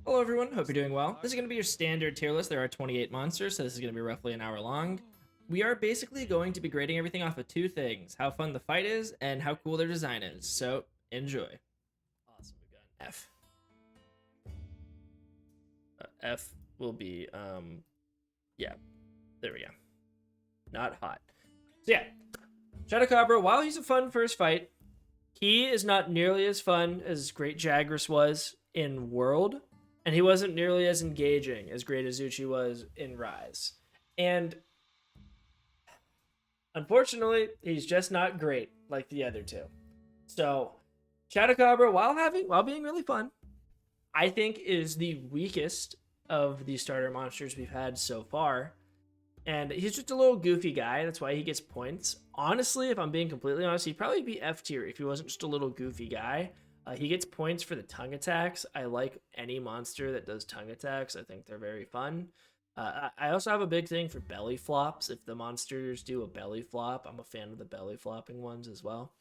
Hello everyone, hope you're doing well. This is going to be your standard tier list. There are 28 monsters, so this is going to be roughly an hour long. We are basically going to be grading everything off of two things: how fun the fight is and how cool their design is. So, enjoy. Awesome, we got F. F will be, yeah, there we go. Not hot. So yeah, Shadowcabra, while he's a fun first fight, he is not nearly as fun as Great Jagras was in World, and he wasn't nearly as engaging as Great Azuchi was in Rise. And unfortunately, he's just not great like the other two. So, Shadowcabra, while being really fun, I think is the weakest of the starter monsters we've had so far. And he's just a little goofy guy. That's why he gets points. Honestly, if I'm being completely honest, he'd probably be F tier if he wasn't just a little goofy guy. He gets points for the tongue attacks. I like any monster that does tongue attacks. I think they're very fun. I also have a big thing for belly flops. If the monsters do a belly flop, I'm a fan of the belly flopping ones as well.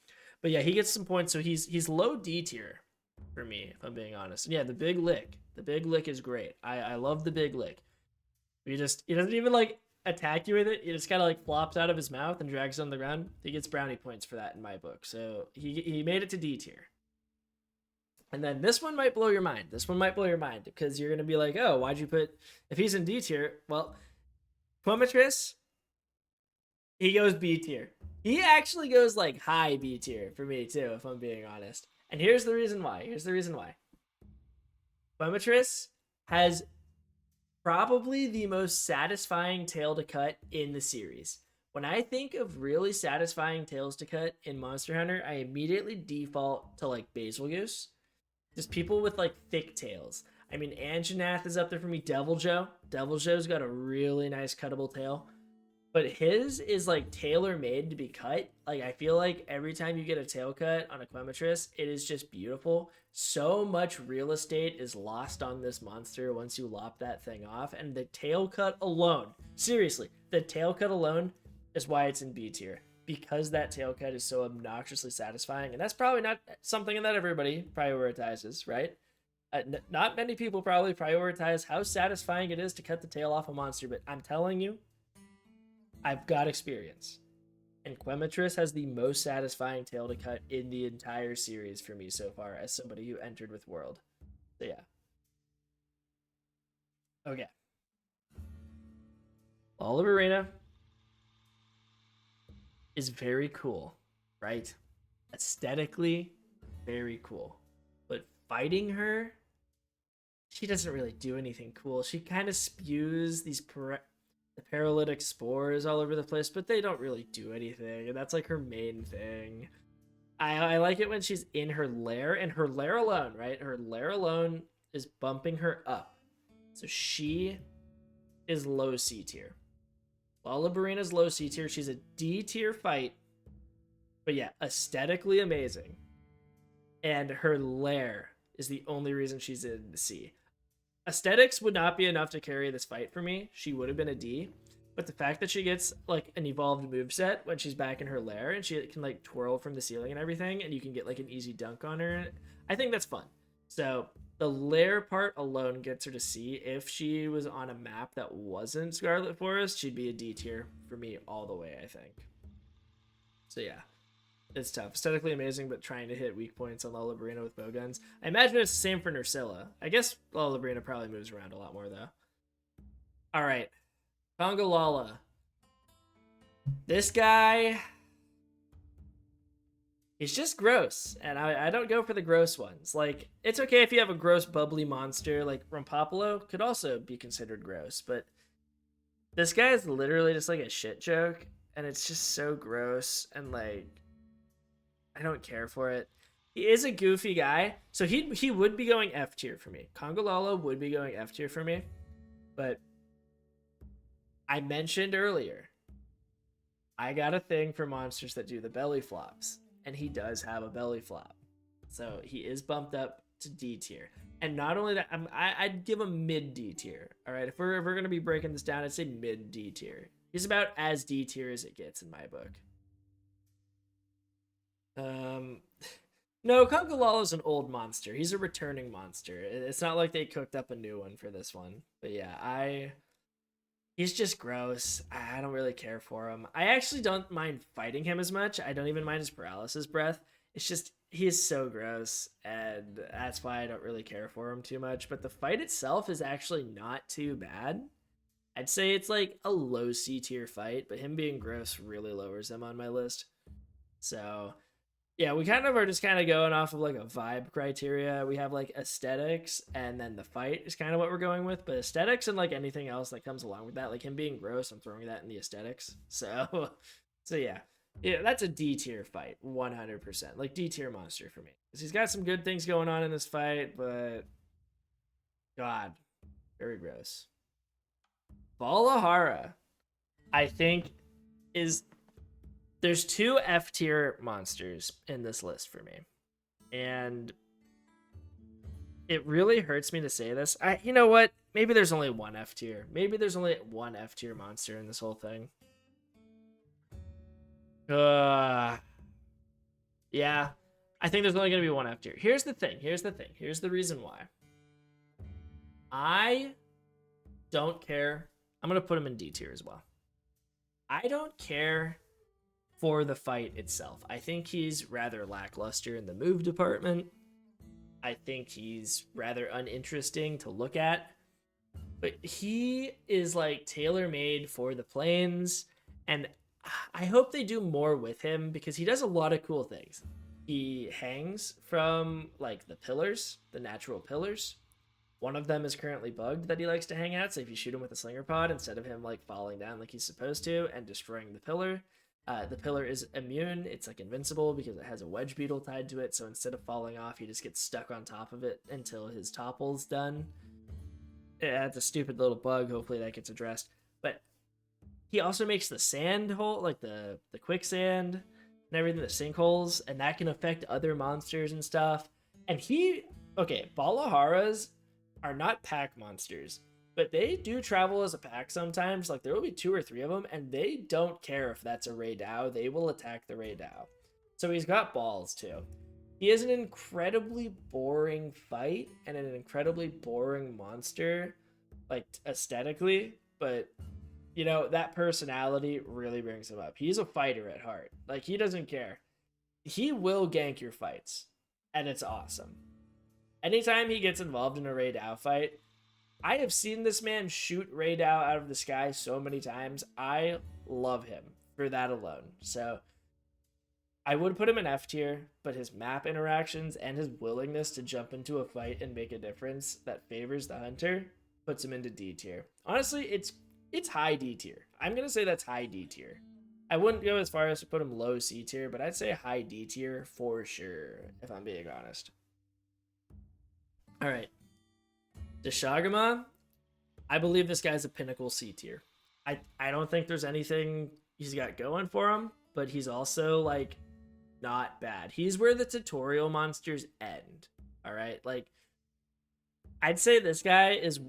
But yeah, he gets some points. So he's low D tier for me, if I'm being honest. And yeah, the big lick. The big lick is great. I love the big lick. He doesn't even like attack you with it. He just kind of like flops out of his mouth and drags it on the ground. He gets brownie points for that in my book. So he made it to D tier. And then this one might blow your mind. This one might blow your mind because you're gonna be like, oh, why'd you put if he's in D tier? Well, Quematrice, he goes B tier. He actually goes like high B tier for me too, if I'm being honest. And here's the reason why. Quematrice has probably the most satisfying tail to cut in the series. When I think of really satisfying tails to cut in Monster Hunter, I immediately default to like Basilgeuse. Just people with like thick tails. I mean, Anjanath is up there for me. Devil Joe. Devil Joe's got a really nice cuttable tail. But his is like tailor made to be cut. Like I feel like every time you get a tail cut on a Quematrice, it is just beautiful. So much real estate is lost on this monster once you lop that thing off, and the tail cut alone, seriously, the tail cut alone is why it's in B tier, because that tail cut is so obnoxiously satisfying, and that's probably not something that everybody prioritizes, right? Not many people probably prioritize how satisfying it is to cut the tail off a monster, but I'm telling you, I've got experience. And Quematrice has the most satisfying tail to cut in the entire series for me so far as somebody who entered with World. So yeah. Okay. Olive Arena is very cool, right? Aesthetically, very cool. But fighting her, she doesn't really do anything cool. She kind of spews the paralytic spores all over the place, but they don't really do anything. And that's like her main thing. I like it when she's in her lair, and her lair alone, right? Her lair alone is bumping her up. So she is low C tier. Lullabarina's low C tier. She's a D tier fight. But yeah, aesthetically amazing. And her lair is the only reason she's in the C. Aesthetics would not be enough to carry this fight for me. She would have been a D. But the fact that she gets like an evolved moveset when she's back in her lair and she can like twirl from the ceiling and everything, and you can get like an easy dunk on her, I think that's fun. So the lair part alone gets her to C. If she was on a map that wasn't Scarlet Forest, she'd be a D tier for me all the way, I think. So yeah, it's tough. Aesthetically amazing, but trying to hit weak points on Lullabrina with bowguns. I imagine it's the same for Nursilla. I guess Lullabrina probably moves around a lot more though. All right, Congalala. This guy, he's just gross, and I don't go for the gross ones. Like, it's okay if you have a gross, bubbly monster, like Rumpopolo could also be considered gross, but this guy is literally just like a shit joke, and it's just so gross, and like, I don't care for it. He is a goofy guy, so he would be going F tier for me. Congalala would be going F tier for me, but I mentioned earlier, I got a thing for monsters that do the belly flops, and he does have a belly flop. So he is bumped up to D tier. And not only that, I'd give him mid D tier. All right, if we're going to be breaking this down, I'd say mid D tier. He's about as D tier as it gets in my book. Um, No, Conkalala is an old monster. He's a returning monster. It's not like they cooked up a new one for this one. But yeah, he's just gross. I don't really care for him. I actually don't mind fighting him as much. I don't even mind his paralysis breath. It's just he is so gross, and that's why I don't really care for him too much. But the fight itself is actually not too bad. I'd say it's like a low C tier fight, but him being gross really lowers him on my list. So yeah, we kind of are just kind of going off of like a vibe criteria. We have like aesthetics, and then the fight is kind of what we're going with. But aesthetics and like anything else that comes along with that, like him being gross, I'm throwing that in the aesthetics. So, so yeah, yeah, that's a D tier fight, 100%. Like D tier monster for me. 'Cause he's got some good things going on in this fight, but God, very gross. Valahara, I think, is there's two F tier monsters in this list for me. And it really hurts me to say this. You know what? Maybe there's only one F tier. Maybe there's only one F tier monster in this whole thing. Yeah. I think there's only going to be one F tier. Here's the thing. Here's the reason why. I don't care. I'm going to put him in D tier as well. I don't care for the fight itself. I think he's rather lackluster in the move department. I think he's rather uninteresting to look at. But he is like tailor-made for the planes, and I hope they do more with him because he does a lot of cool things. He hangs from like the pillars, the natural pillars. One of them is currently bugged that he likes to hang at, so if you shoot him with a slinger pod, instead of him like falling down like he's supposed to and destroying the pillar is immune. It's like invincible because it has a wedge beetle tied to it, so instead of falling off, he just gets stuck on top of it until his topple's done. Yeah, it's a stupid little bug. Hopefully that gets addressed. But he also makes the sand hole, like the quicksand and everything, the sinkholes, and that can affect other monsters and stuff. And Balaharas are not pack monsters, but they do travel as a pack sometimes. Like there will be 2 or 3 of them, and they don't care if that's a Ray Dow. They will attack the Ray Dow. So he's got balls too. He is an incredibly boring fight and an incredibly boring monster, like aesthetically, but you know, that personality really brings him up. He's a fighter at heart. Like he doesn't care. He will gank your fights, and it's awesome. Anytime he gets involved in a Ray Dow fight, I have seen this man shoot Ray Dow out of the sky so many times. I love him for that alone. So I would put him in F tier, but his map interactions and his willingness to jump into a fight and make a difference that favors the hunter puts him into D tier. Honestly, it's high D tier. I'm gonna say that's high D tier. I wouldn't go as far as to put him low C tier, but I'd say high D tier for sure, if I'm being honest. All right, Deshagama, I believe this guy's a pinnacle C tier. I don't think there's anything he's got going for him, but he's also like not bad. He's where the tutorial monsters end. All right, like I'd say this guy is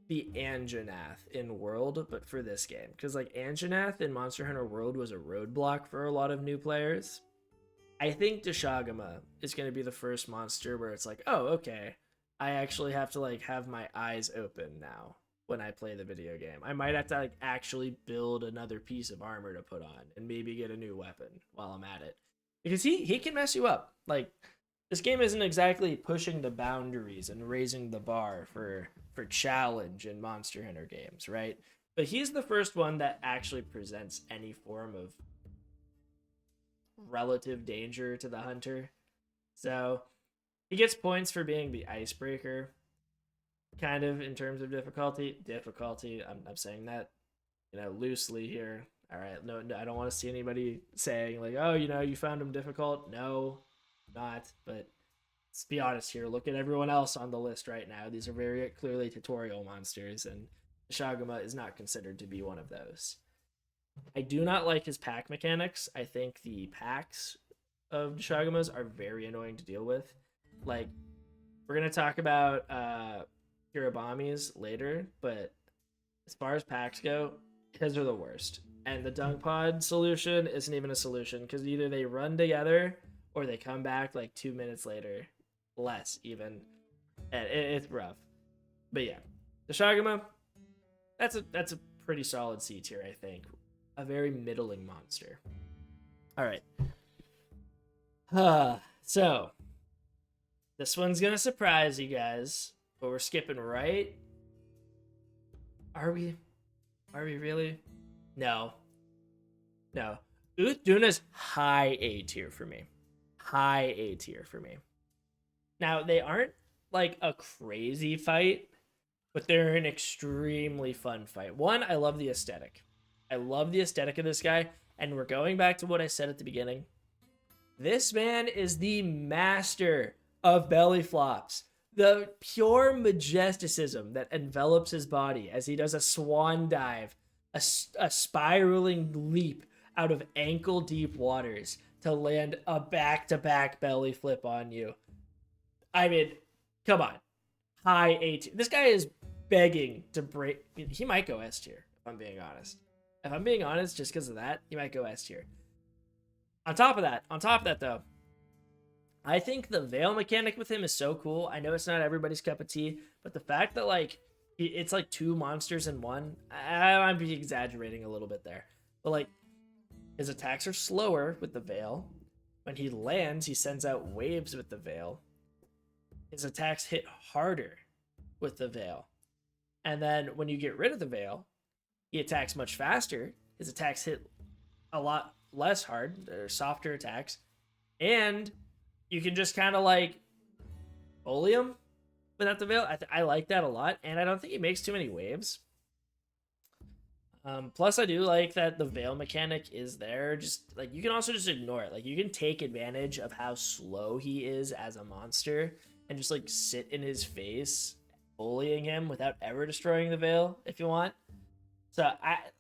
the Anjanath in World, but for this game, because like Anjanath in Monster Hunter World was a roadblock for a lot of new players. I think Deshagama is going to be the first monster where it's like, oh, okay, I actually have to like have my eyes open now when I play the video game. I might have to like actually build another piece of armor to put on and maybe get a new weapon while I'm at it. Because he can mess you up. Like this game isn't exactly pushing the boundaries and raising the bar for challenge in Monster Hunter games, right? But he's the first one that actually presents any form of relative danger to the hunter. So he gets points for being the icebreaker, kind of in terms of difficulty. I'm saying that, you know, loosely here. All right, no, I don't want to see anybody saying like, oh, you know, you found him difficult. No, not. But let's be honest here. Look at everyone else on the list right now. These are very clearly tutorial monsters, and Shagama is not considered to be one of those. I do not like his pack mechanics. I think the packs of Shagamas are very annoying to deal with. Like, we're gonna talk about Kirabamis later, but as far as packs go, his are the worst. And the dung pod solution isn't even a solution because either they run together or they come back like 2 minutes later, less even, and it's rough. But yeah, the Shaguma, that's a pretty solid C tier, I think. A very middling monster. All right. So this one's gonna surprise you guys, but we're skipping right. Are we? Are we really? No. No. Utduna's high A tier for me. High A tier for me. Now, they aren't like a crazy fight, but they're an extremely fun fight. One, I love the aesthetic. I love the aesthetic of this guy. And we're going back to what I said at the beginning. This man is the master of belly flops. The pure majesticism that envelops his body as he does a swan dive, a spiraling leap out of ankle deep waters to land a back-to-back belly flip on you. I mean, come on. High A tier. This guy is begging to break. He might go S tier, if I'm being honest. If I'm being honest, just because of that, he might go S tier. On top of that though, I think the veil mechanic with him is so cool. I know it's not everybody's cup of tea, but the fact that like it's like two monsters in one, I'm exaggerating a little bit there. But like his attacks are slower with the veil. When he lands, he sends out waves with the veil. His attacks hit harder with the veil. And then when you get rid of the veil, he attacks much faster. His attacks hit a lot less hard. They're softer attacks. And you can just kind of like bully him without the veil. I like that a lot. And I don't think he makes too many waves. Plus, I do like that the veil mechanic is there. Just like you can also just ignore it. Like you can take advantage of how slow he is as a monster and just like sit in his face, bullying him without ever destroying the veil if you want. So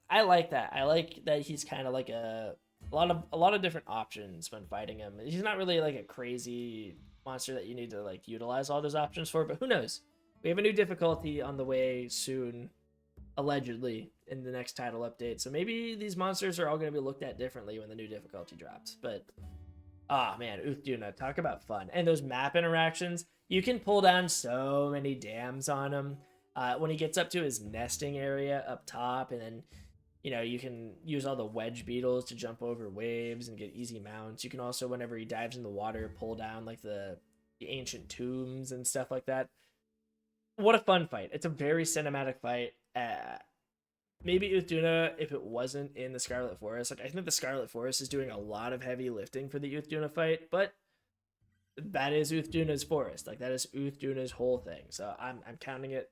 I like that. I like that he's kind of like a lot of different options when fighting him. He's not really like a crazy monster that you need to like utilize all those options for, but who knows? We have a new difficulty on the way soon, allegedly, in the next title update. So maybe these monsters are all going to be looked at differently when the new difficulty drops. But man, Uthduna, talk about fun. And those map interactions, you can pull down so many dams on him. When he gets up to his nesting area up top, and then you can use all the wedge beetles to jump over waves and get easy mounts. You can also, whenever he dives in the water, pull down like the ancient tombs and stuff like that. What a fun fight. It's a very cinematic fight. Maybe Uthduna, if it wasn't in the Scarlet Forest, like I think the Scarlet Forest is doing a lot of heavy lifting for the Uthduna fight, but that is Uthduna's forest. Like that is Uthduna's whole thing. So I'm counting it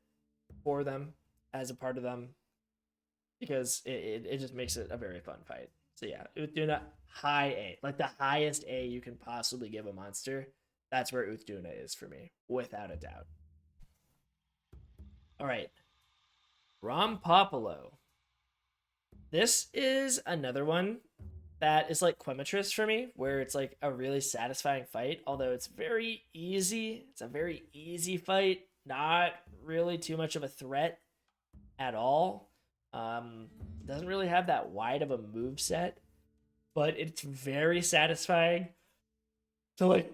for them as a part of them because it just makes it a very fun fight. So yeah, Uthduna, high A. Like the highest A you can possibly give a monster. That's where Uthduna is for me, without a doubt. All right. Rompopolo. This is another one that is like Quematrice for me, where it's like a really satisfying fight, although it's very easy. It's a very easy fight, not really too much of a threat at all. Doesn't really have that wide of a move set, but it's very satisfying to like,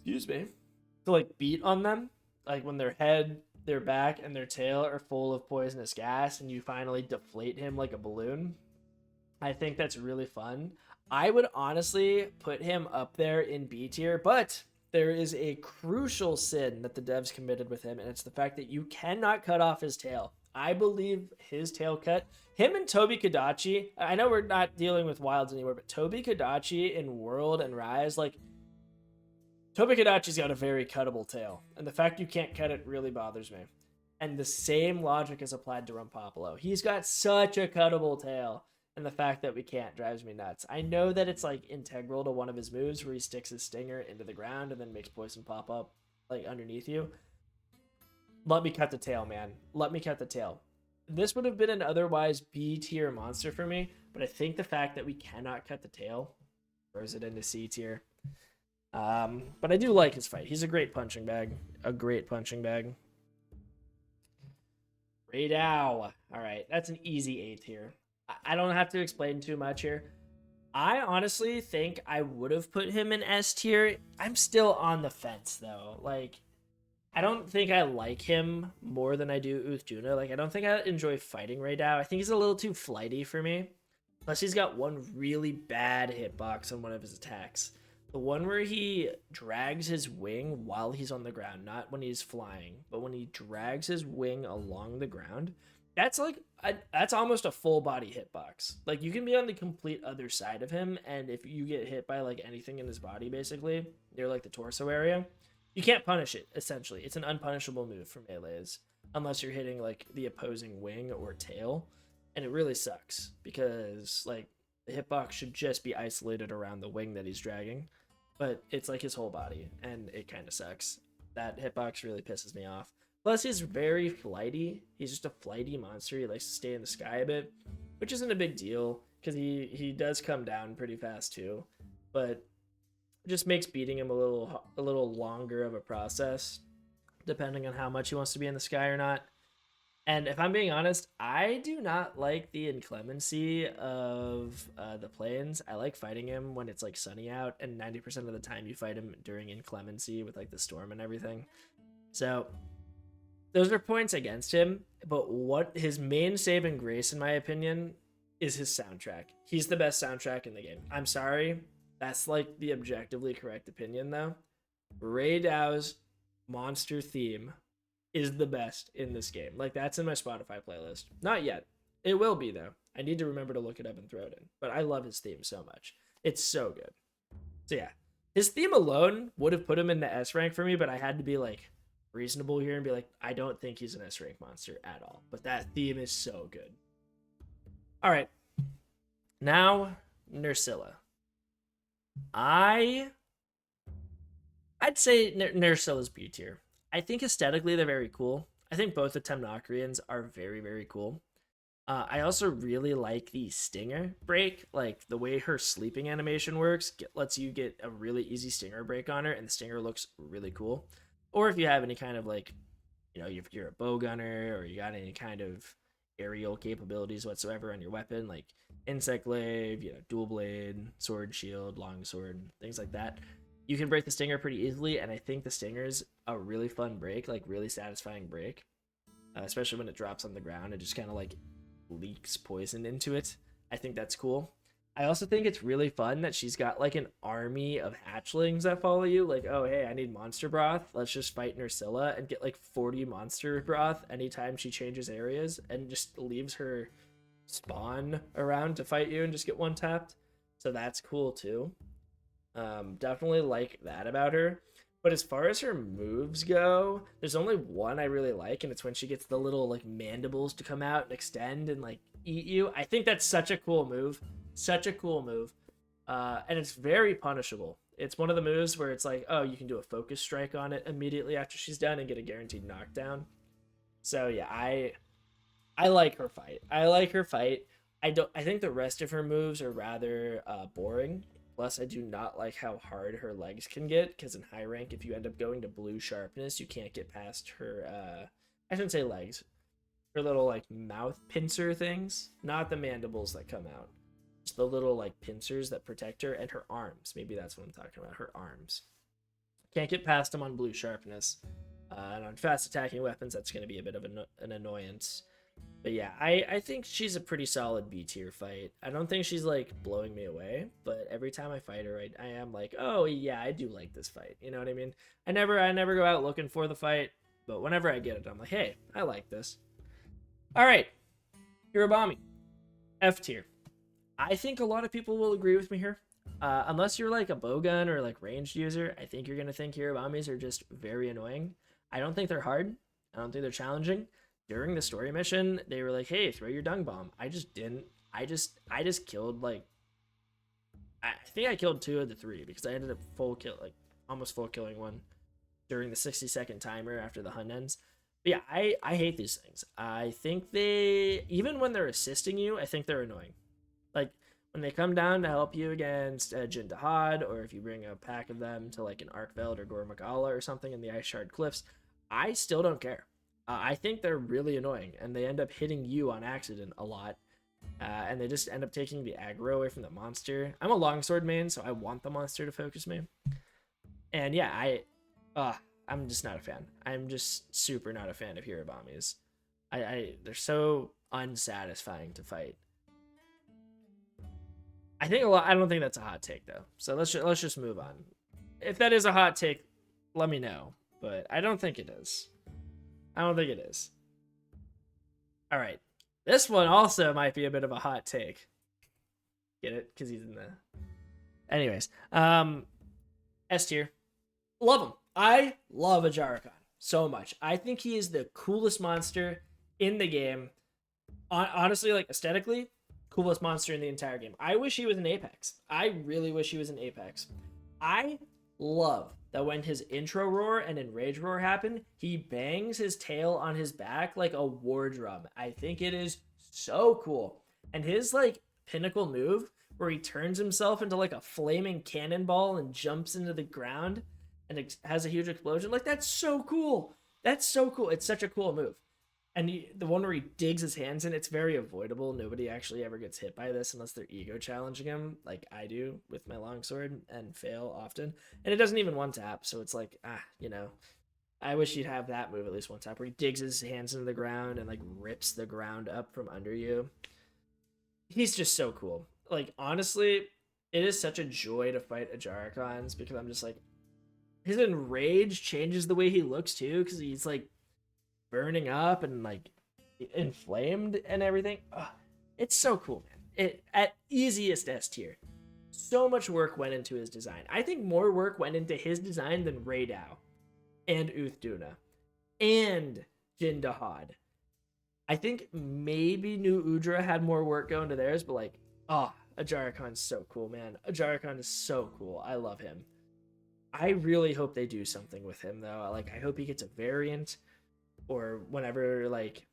to like beat on them, like when their head, their back, and their tail are full of poisonous gas and you finally deflate him like a balloon. I think that's really fun. I would honestly put him up there in B tier, but there is a crucial sin that the devs committed with him, and it's the fact that you cannot cut off his tail. I believe his tail cut, him and Tobi Kadachi, I know we're not dealing with wilds anymore, but Tobi Kadachi in World and Rise, like, Tobi Kadachi's got a very cuttable tail, and the fact you can't cut it really bothers me. And the same logic is applied to Rompopolo. He's got such a cuttable tail, and the fact that we can't drives me nuts. I know that it's like integral to one of his moves where he sticks his stinger into the ground and then makes poison pop up like underneath you. Let me cut the tail, man. Let me cut the tail. This would have been an otherwise B tier monster for me, but I think the fact that we cannot cut the tail throws it into C tier. But I do like his fight. He's a great punching bag. A great punching bag. Radow. All right, that's an easy A tier. I don't have to explain too much here. I honestly think I would have put him in S tier. I'm still on the fence though. Like, I don't think I like him more than I do Uthjuna. Like, I don't think I enjoy fighting right now. I think he's a little too flighty for me. Plus, he's got one really bad hitbox on one of his attacks. The one where he drags his wing while he's on the ground, not when he's flying, but when he drags his wing along the ground. That's like that's almost a full body hitbox. Like, you can be on the complete other side of him, and if you get hit by like anything in his body, basically near like the torso area, you can't punish it. Essentially, it's an unpunishable move for melees unless you're hitting like the opposing wing or tail, and it really sucks because like the hitbox should just be isolated around the wing that he's dragging, but it's like his whole body, and it kind of sucks. That hitbox really pisses me off. Plus, he's very flighty. He's just a flighty monster. He likes to stay in the sky a bit, which isn't a big deal because he does come down pretty fast too, but it just makes beating him a little longer of a process, depending on how much he wants to be in the sky or not. And if I'm being honest, I do not like the inclemency of the plains. I like fighting him when it's like sunny out, and 90% of the time you fight him during inclemency with like the storm and everything. So those are points against him, but what his main saving grace, in my opinion, is his soundtrack. He's the best soundtrack in the game. I'm sorry, that's like the objectively correct opinion though. Ray Dow's monster theme is the best in this game. Like, that's in my Spotify playlist. Not yet. It will be though. I need to remember to look it up and throw it in. But I love his theme so much. It's so good. So yeah, his theme alone would have put him in the S rank for me, but I had to be like reasonable here and be like, I don't think he's an S rank monster at all. But that theme is so good. All right. Now, Nursilla. I'd say Nursilla's B tier. I think aesthetically they're very cool. I think both the Temnocrians are very, very cool. I also really like the Stinger break. Like, the way her sleeping animation works lets you get a really easy Stinger break on her, and the Stinger looks really cool. Or if you have any kind of like, you know, if you're a bow gunner or you got any kind of aerial capabilities whatsoever on your weapon, like insect glaive, you know, dual blade, sword, shield, long sword, things like that, you can break the Stinger pretty easily. And I think the Stinger's a really fun break, like really satisfying break, especially when it drops on the ground and just kind of like leaks poison into it. I think that's cool. I also think it's really fun that she's got like an army of hatchlings that follow you. Like, oh, hey, I need monster broth. Let's just fight Nursilla and get like 40 monster broth anytime she changes areas, and just leaves her spawn around to fight you and just get one tapped. So that's cool too. Definitely like that about her. But as far as her moves go, there's only one I really like, and it's when she gets the little like mandibles to come out and extend and like eat you. I think that's such a cool move. Such a cool move. And it's very punishable. It's one of the moves where it's like, oh, you can do a focus strike on it immediately after she's done and get a guaranteed knockdown. So yeah, I like her fight. I think the rest of her moves are rather boring. Plus, I do not like how hard her legs can get, because in high rank, if you end up going to blue sharpness, you can't get past her, I shouldn't say legs, her little, like, mouth pincer things. Not the mandibles that come out. Just the little, like, pincers that protect her, and her arms. Maybe that's what I'm talking about, her arms. Can't get past them on blue sharpness. And on fast attacking weapons, that's going to be a bit of an annoyance. But yeah, I think she's a pretty solid B tier fight. I don't think she's like blowing me away, but every time I fight her, I am like, oh yeah, I do like this fight. You know what I mean? I never go out looking for the fight, but whenever I get it, I'm like, hey, I like this. All right, Hirobami, F tier. I think a lot of people will agree with me here. Unless you're like a bowgun or like ranged user, I think you're gonna think Hirobamis are just very annoying. I don't think they're hard. I don't think they're challenging. During the story mission, they were like, hey, throw your dung bomb. I just didn't. I just killed, like, I think I killed 2 of the 3, because I ended up almost full killing one during the 60-second timer after the hunt ends. But yeah, I hate these things. I think even when they're assisting you, I think they're annoying. Like, when they come down to help you against Jin Dahad, or if you bring a pack of them to like an Arkveld or Gormagala or something in the Ice Shard Cliffs, I still don't care. I think they're really annoying, and they end up hitting you on accident a lot. And they just end up taking the aggro away from the monster. I'm a longsword main, so I want the monster to focus me. And yeah, I'm just not a fan. I'm just super not a fan of Hirabamis. They're so unsatisfying to fight. I don't think that's a hot take though. So let's just move on. If that is a hot take, let me know. But I don't think it is. I don't think it is. All right. This one also might be a bit of a hot take. Get it? Because he's in the... Anyways. S tier. Love him. I love Haderaxe so much. I think he is the coolest monster in the game. Honestly, like aesthetically, coolest monster in the entire game. I wish he was an Apex. I really wish he was an Apex. I love that when his intro roar and enrage roar happen, he bangs his tail on his back like a war drum. I think it is so cool. And his like pinnacle move where he turns himself into like a flaming cannonball and jumps into the ground and it has a huge explosion. Like, that's so cool. That's so cool. It's such a cool move. And the one where he digs his hands in, it's very avoidable. Nobody actually ever gets hit by this unless they're ego challenging him, like I do with my longsword, and fail often. And it doesn't even one tap, so it's like, I wish he'd have that move at least one tap, where he digs his hands into the ground and like rips the ground up from under you. He's just so cool. Like, honestly, it is such a joy to fight Haderaxe because I'm just like, his enrage changes the way he looks too, because he's like burning up and like inflamed and everything. It's so cool, man. It at easiest S tier. So much work went into his design. I think more work went into his design than Raydao and Uthduna and Jindahad. I think maybe New Udra had more work going to theirs, but like, Haderaxe so cool, man. Haderaxe is so cool. I love him. I really hope they do something with him though. Like, I hope he gets a variant, or whenever like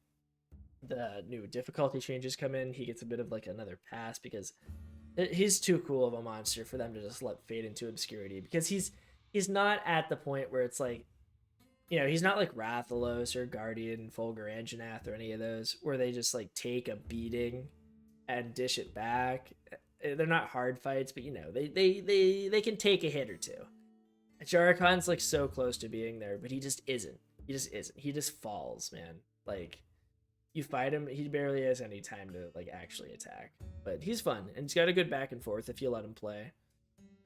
the new difficulty changes come in, he gets a bit of like another pass, because he's too cool of a monster for them to just let fade into obscurity, because he's not at the point where it's like, you know, he's not like Rathalos or Guardian, Fulgur, Anjanath, or any of those where they just like take a beating and dish it back. They're not hard fights, but you know, they can take a hit or two. Haderaxe's like so close to being there, but he just isn't. He just falls, man. Like, you fight him, he barely has any time to like actually attack. But he's fun, and he's got a good back and forth if you let him play.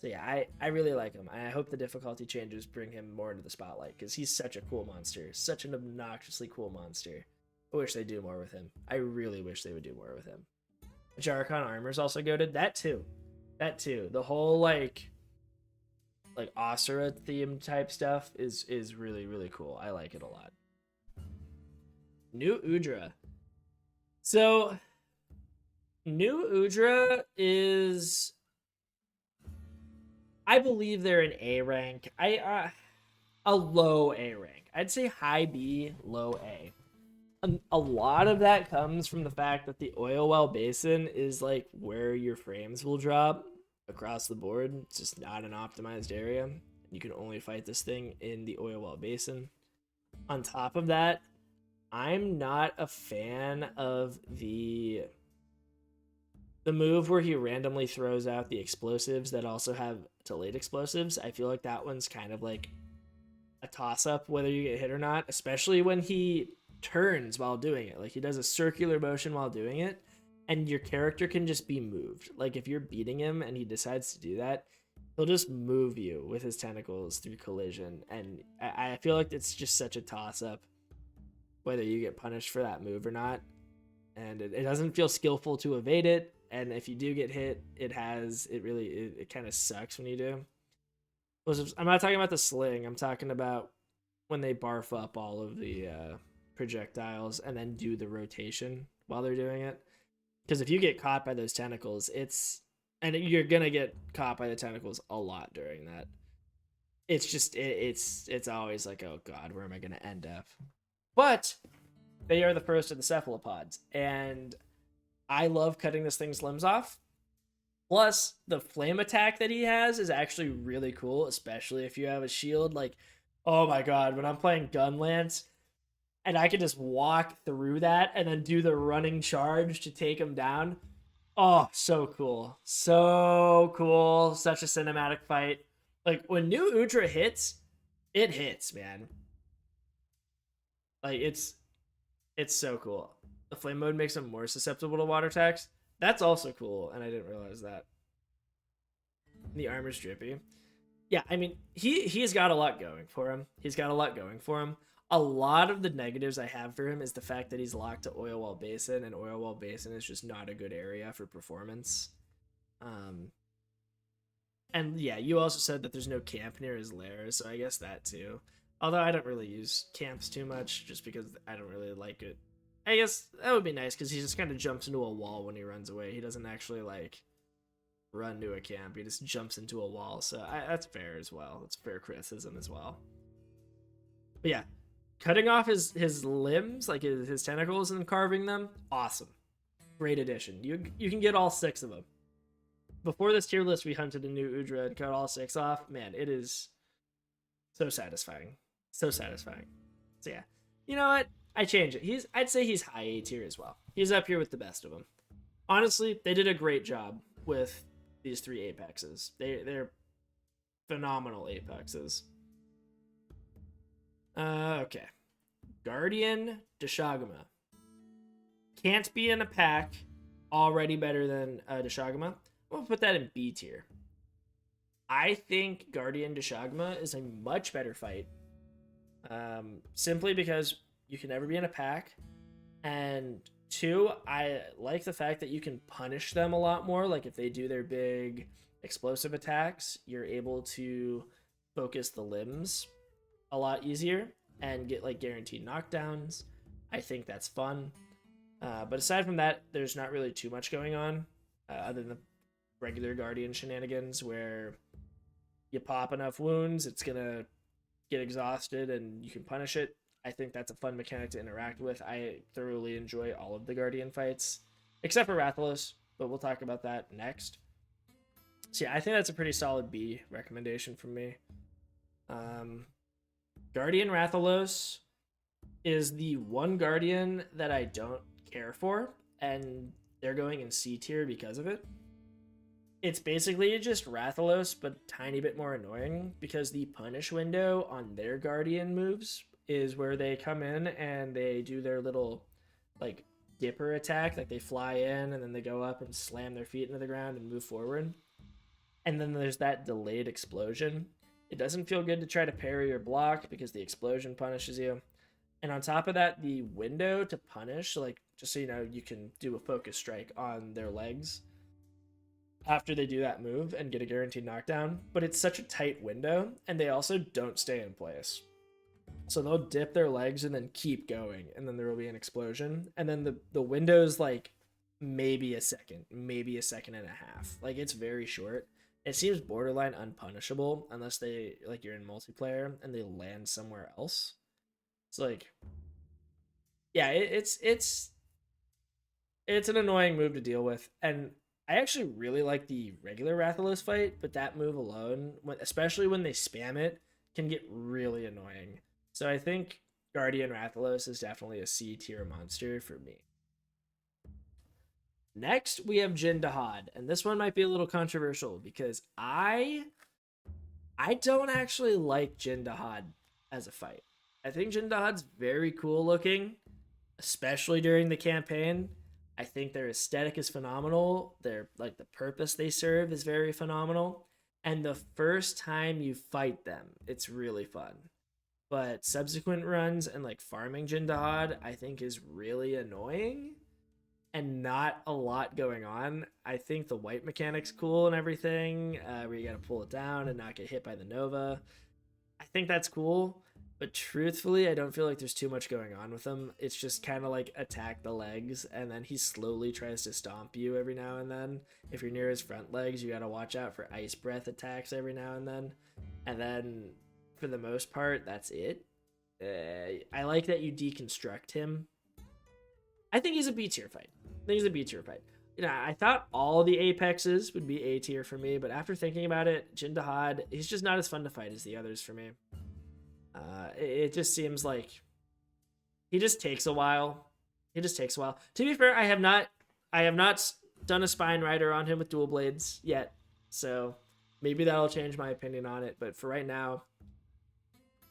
So yeah, I really like him. I hope the difficulty changes bring him more into the spotlight, because he's such a cool monster. Such an obnoxiously cool monster. I wish they do more with him. I really wish they would do more with him. Haderaxe armor's also goated. That too. The whole like Asura theme type stuff is really, really cool. I like it a lot. New Udra. So New Udra is, I believe they're an A rank. A low A rank. I'd say high B, low A. A lot of that comes from the fact that the oil well basin is like where your frames will drop across the board. It's just not an optimized area. You can only fight this thing in the oil well basin. On top of that, I'm not a fan of the move where he randomly throws out the explosives that also have delayed explosives. I feel like that one's kind of like a toss-up whether you get hit or not, especially when he turns while doing it. Like, he does a circular motion while doing it, and your character can just be moved. Like, if you're beating him and he decides to do that, he'll just move you with his tentacles through collision. And I feel like it's just such a toss-up whether you get punished for that move or not. And it doesn't feel skillful to evade it. And if you do get hit, it kind of sucks when you do. I'm not talking about the sling. I'm talking about when they barf up all of the projectiles and then do the rotation while they're doing it. Because if you get caught by those tentacles, and you're gonna get caught by the tentacles a lot during that. It's just it's always like, oh god, where am I gonna end up? But they are the first of the cephalopods, and I love cutting this thing's limbs off. Plus, the flame attack that he has is actually really cool, especially if you have a shield. Like, oh my god, when I'm playing Gunlance, and I can just walk through that and then do the running charge to take him down. Oh, so cool. So cool. Such a cinematic fight. Like when new Udra hits, it hits, man. Like it's so cool. The flame mode makes him more susceptible to water attacks. That's also cool, and I didn't realize that. The armor's drippy. Yeah, I mean, he's got a lot going for him. He's got a lot going for him. A lot of the negatives I have for him is the fact that he's locked to Oil Wall Basin, and Oil Wall Basin is just not a good area for performance. Um, and yeah, you also said that there's no camp near his lair, so I guess that too. Although I don't really use camps too much, just because I don't really like it. I guess that would be nice because he just kind of jumps into a wall when he runs away. He doesn't actually like run to a camp. He just jumps into a wall. So that's fair as well. That's fair criticism as well. But yeah, cutting off his limbs, like his tentacles, and carving them, awesome. Great addition. You can get all 6 of them. Before this tier list, we hunted a new Udra and cut all 6 off. Man, it is so satisfying. So satisfying. So yeah, you know what? I change it. I'd say he's high A tier as well. He's up here with the best of them. Honestly, they did a great job with these 3 apexes. They're phenomenal apexes. Okay. Guardian Deshagama. Can't be in a pack. Already better than Deshagama. We'll put that in B tier. I think Guardian Deshagama is a much better fight. Simply because you can never be in a pack. And 2, I like the fact that you can punish them a lot more. Like if they do their big explosive attacks, you're able to focus the limbs a lot easier and get like guaranteed knockdowns. I think that's fun. But aside from that, there's not really too much going on other than the regular Guardian shenanigans where you pop enough wounds, it's gonna get exhausted and you can punish it. I think that's a fun mechanic to interact with. I thoroughly enjoy all of the Guardian fights, except for Rathalos, but we'll talk about that next. So yeah, I think that's a pretty solid B recommendation from me. Guardian Rathalos is the one Guardian that I don't care for, and they're going in C tier because of it. It's basically just Rathalos, but a tiny bit more annoying because the punish window on their Guardian moves is where they come in and they do their little like dipper attack, like they fly in and then they go up and slam their feet into the ground and move forward. And then there's that delayed explosion. It doesn't feel good to try to parry or block because the explosion punishes you. And on top of that, the window to punish, like just so you know, you can do a focus strike on their legs after they do that move and get a guaranteed knockdown, but it's such a tight window, and they also don't stay in place. So they'll dip their legs and then keep going, and then there will be an explosion, and then the window's like maybe a second and a half. Like it's very short. It seems borderline unpunishable unless they like you're in multiplayer and they land somewhere else. It's like, yeah, it's an annoying move to deal with, and I actually really like the regular Rathalos fight, but that move alone, especially when they spam it, can get really annoying. So I think Guardian Rathalos is definitely a C tier monster for me. Next, we have Jin Dahad, and this one might be a little controversial because I don't actually like Jin Dahad as a fight. I think Jin Dahad's very cool looking, especially during the campaign. I think their aesthetic is phenomenal. Their like the purpose they serve is very phenomenal. And the first time you fight them, it's really fun. But subsequent runs and like farming Jin Dahad, I think is really annoying and not a lot going on. I think the white mechanic's cool and everything, where you gotta pull it down and not get hit by the Nova. I think that's cool. But truthfully, I don't feel like there's too much going on with him. It's just kind of like attack the legs, and then he slowly tries to stomp you every now and then. If you're near his front legs, you gotta watch out for ice breath attacks every now and then. And then, for the most part, that's it. I like that you deconstruct him. I think he's a B tier fight. You know, I thought all the Apexes would be A tier for me, but after thinking about it, Jin Dahad, he's just not as fun to fight as the others for me. It just seems like He just takes a while. He just takes a while. To be fair, I have not done a spine rider on him with dual blades yet, so maybe that'll change my opinion on it. But for right now,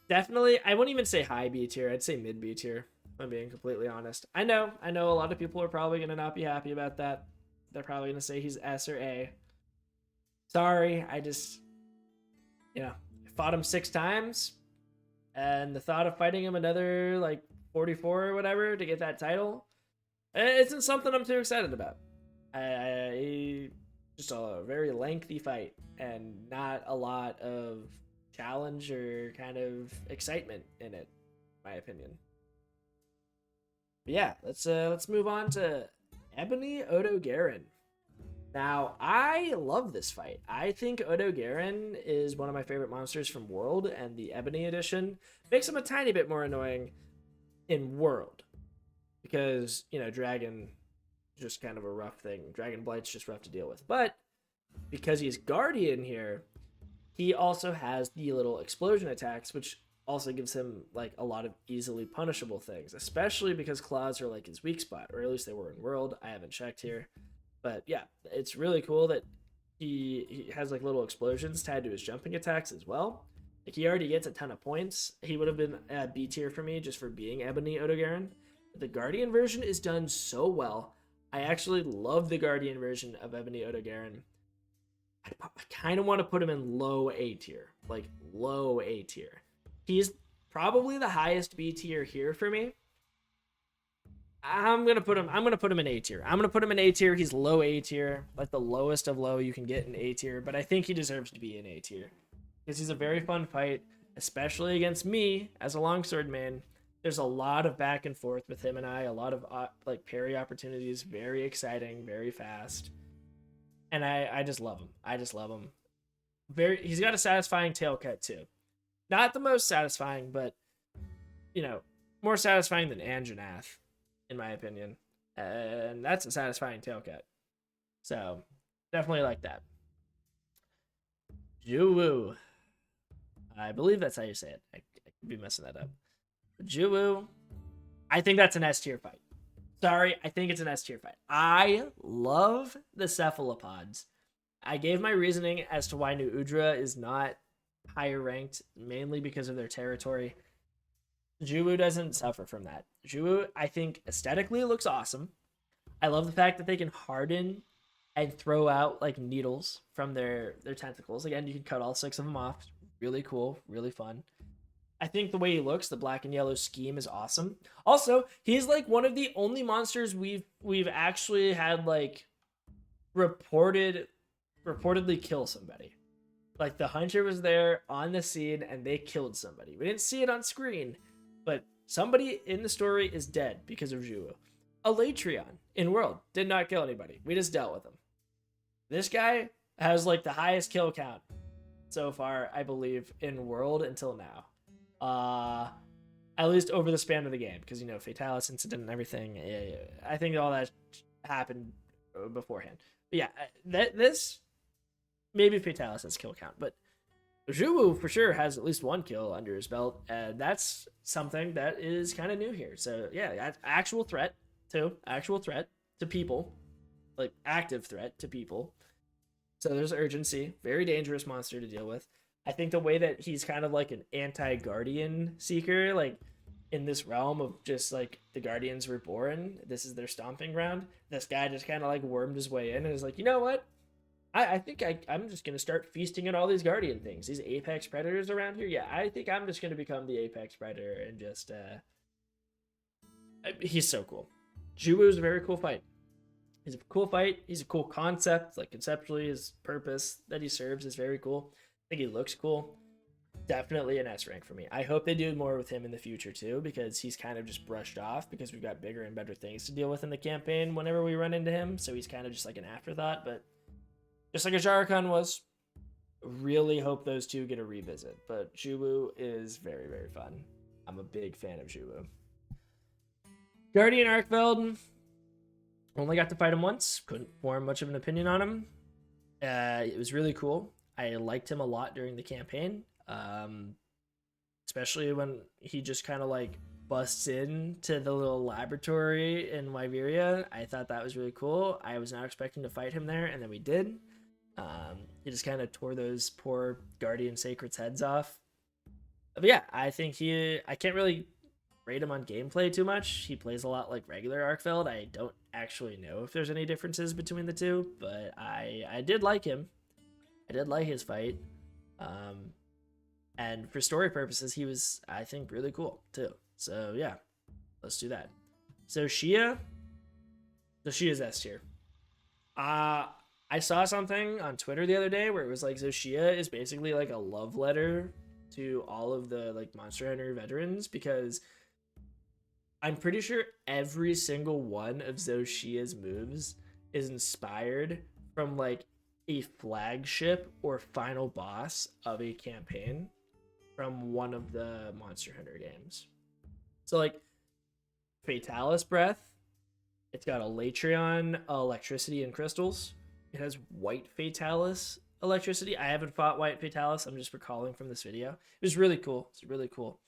definitely, I wouldn't even say high B tier. I'd say mid B tier. If I'm being completely honest. I know a lot of people are probably gonna not be happy about that. They're probably gonna say he's S or A. Sorry, I just, I fought him 6 times, and the thought of fighting him another like 44 or whatever to get that title, it isn't something I'm too excited about. Just a very lengthy fight and not a lot of challenge or kind of excitement in it, in my opinion. But yeah, let's move on to Ebony Odo Garen. Now, I love this fight. I think Odo Garen is one of my favorite monsters from World, and the Ebony edition makes him a tiny bit more annoying in World. Because, Dragon is just kind of a rough thing. Dragon Blight's just rough to deal with. But because he's Guardian here, he also has the little explosion attacks, which also gives him like a lot of easily punishable things, especially because claws are like his weak spot, or at least they were in World. I haven't checked here. But yeah, it's really cool that he has like little explosions tied to his jumping attacks as well. Like he already gets a ton of points. He would have been B tier for me just for being Ebony Odo Garen. The Guardian version is done so well. I actually love the Guardian version of Ebony Odo Garen. I kind of want to put him in low A tier, like low A tier. He's probably the highest B tier here for me. I'm gonna put him in A tier. I'm gonna put him in A tier. He's low A tier, like the lowest of low you can get in A tier. But I think he deserves to be in A tier because he's a very fun fight, especially against me as a longsword main. There's a lot of back and forth with him and I. A lot of like parry opportunities. Very exciting, very fast, and I just love him. I just love him. He's got a satisfying tail cut too. Not the most satisfying, but more satisfying than Anjanath, in my opinion. And that's a satisfying tail cut. So, definitely like that. Juwu. I believe that's how you say it. I could be messing that up. Juwu. I think that's an S tier fight. Sorry, I think it's an S tier fight. I love the cephalopods. I gave my reasoning as to why New Udra is not higher ranked, mainly because of their territory. Juwu doesn't suffer from that. Juwu, I think, aesthetically looks awesome. I love the fact that they can harden and throw out like needles from their tentacles. Again, you can cut all 6 of them off. Really cool, really fun. I think the way he looks, the black and yellow scheme is awesome. Also, he's like one of the only monsters we've actually had like reportedly kill somebody. Like the hunter was there on the scene and they killed somebody. We didn't see it on screen, but somebody in the story is dead because of Juwu. Elatrion in World did not kill anybody. We just dealt with him. This guy has like the highest kill count so far, I believe, in World until now. At least over the span of the game, because Fatalis incident and everything. I think all that happened beforehand. But yeah, this maybe Fatalis has kill count, but Juwu for sure has at least 1 kill under his belt, and that's something that is kind of new here. So yeah, actual threat to people, like active threat to people. So there's urgency. Very dangerous monster to deal with. I think the way that he's kind of like an anti-Guardian seeker, like in this realm of just like the Guardians were born, this is their stomping ground. This guy just kind of like wormed his way in and is like, you know what? I think I'm just going to start feasting on all these Guardian things. These Apex Predators around here. Yeah, I think I'm just going to become the Apex Predator and just... he's so cool. Juwu is a very cool fight. He's a cool fight. He's a cool concept. Like conceptually, his purpose that he serves is very cool. I think he looks cool. Definitely an S rank for me. I hope they do more with him in the future too, because he's kind of just brushed off because we've got bigger and better things to deal with in the campaign whenever we run into him. So he's kind of just like an afterthought, but just like a Jarkon was. Really hope those two get a revisit. But Juwu is very, very fun. I'm a big fan of Juwu. Guardian Arkveld. Only got to fight him once. Couldn't form much of an opinion on him. It was really cool. I liked him a lot during the campaign. Especially when he just kind of like busts in to the little laboratory in Wyveria. I thought that was really cool. I was not expecting to fight him there, and then we did. He just kind of tore those poor Guardian Sacred's heads off. But yeah, I think I can't really rate him on gameplay too much. He plays a lot like regular Arkfeld. I don't actually know if there's any differences between the two, but I did like him. I did like his fight. And for story purposes, he was, I think, really cool too. So yeah, let's do that. So Shia's S tier. I saw something on Twitter the other day where it was like Zoshia is basically like a love letter to all of the like Monster Hunter veterans, because I'm pretty sure every single one of Zoshia's moves is inspired from like a flagship or final boss of a campaign from one of the Monster Hunter games. So like Fatalis Breath, it's got a Latreon, electricity, and crystals. It has White Fatalis electricity. I haven't fought White Fatalis. I'm just recalling from this video. It was really cool. It's really cool.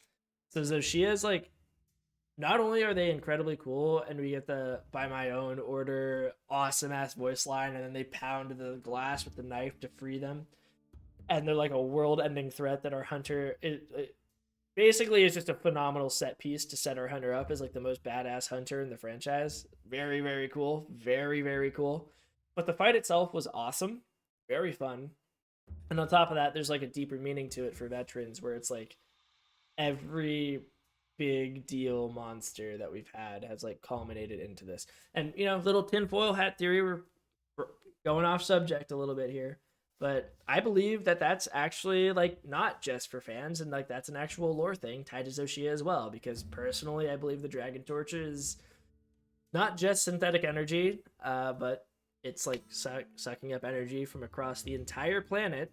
So Zoshia's like, not only are they incredibly cool, and we get the by my own order awesome ass voice line, and then they pound the glass with the knife to free them, and they're like a world ending threat that our hunter basically is just a phenomenal set piece to set our hunter up as like the most badass hunter in the franchise. Very, very cool. Very, very cool. But the fight itself was awesome. Very fun. And on top of that, there's like a deeper meaning to it for veterans, where it's like every big deal monster that we've had has like culminated into this. And you know, little tinfoil hat theory, we're going off subject a little bit here, but I believe that that's actually like not just for fans, and like that's an actual lore thing tied to Zoshia as well, because personally I believe the Dragon Torch is not just synthetic energy, but it's like sucking up energy from across the entire planet.